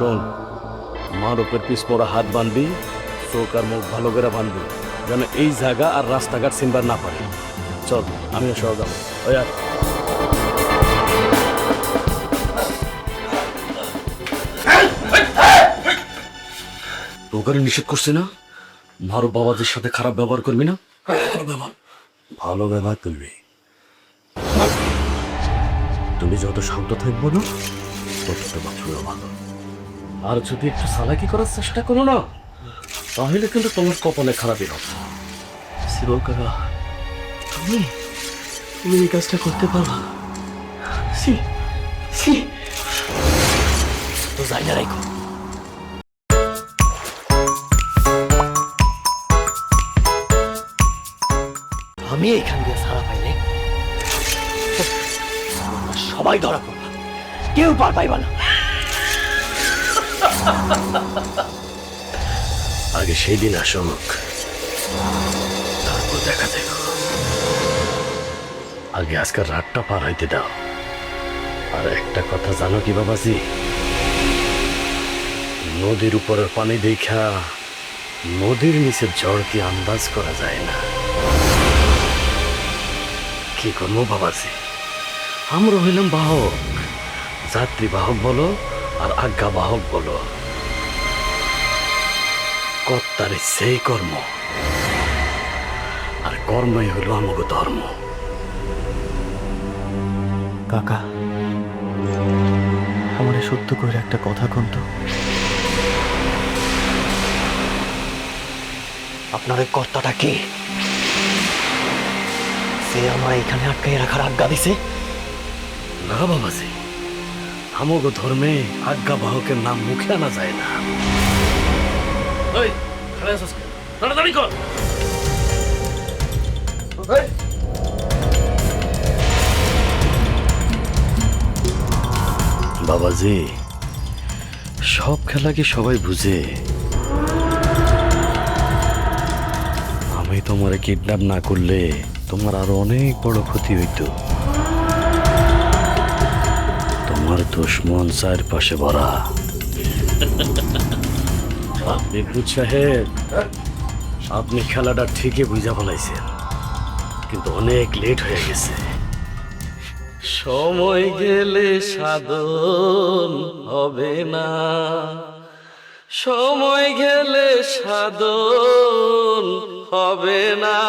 শোন, মার উপর পিস পড়া হাত বাঁধবি, চোখ আর মুখ ভালো করে বাঁধবি, যেন এই জায়গা আর রাস্তাঘাট চিনবার না পারে। চল, আমিও সহ যাবো। ওই আর তোকে নিষেধ করছি না, মারো বাবাদের সাথে খারাপ ব্যবহার করবি না। ভালো ব্যবহার করবি। তুমি যত শান্ত থাকবো না, তত তোমার ভালো। আর যদি একটু চালাকি করার চেষ্টা করো না, তাহলে কিন্তু তোমার কপালে খারাপই হবে। শিবল কাকা, তুমি তুমি এই কাজটা করতে পারবা? তো যাই না রাখো। আমি এখান দিয়ে সারা পাইলে সবাই ধরা পড়বা, কেউ পার পাইবা না। আগে সেই দিন আসুক, তারপর দেখা যাবে। আগে আজকের রাতটা পার হইতে দাও। আর একটা কথা জানো কি বাবাজি, নদীর উপরের পানি দেখা নদীর নিচে ঝড় কি আন্দাজ করা যায় না। কি করবো বাবাজি, আমরা হইলাম বাহক, যাত্রী বাহক বলো আর আজ্ঞা বাহক বলো, কর্তারে সেই কর্ম, আর কর্মই হইল আমাকে ধর্ম। কাকা, আমার সত্য করে একটা কথা কোন তো, আপনার ওই কর্তাটা কে? সে আমার এখানে আটকাই রাখার আজ্ঞা দিছে? না বাবাজি, আমাকে ধর্মে আজ্ঞা বাহকের নাম মুখে আনা যায় না। তাড়াতাড়ি কর। বাবাজি, সব খেলা কি সবাই বুঝে? আমি তোমারে কিডন্যাপ না করলে তোমার আরো অনেক বড় ক্ষতি হইতো। তোমার দুশ্মন চারপাশে ভরা। বিদ্যুৎ সাহেব, আপনি খেলাটা ঠিকই বুঝা ফেলাইছেন, কিন্তু অনেক লেট হয়ে গেছে। সময় গেলে সাধন হবে না, সময় গেলে সাধন হবে না।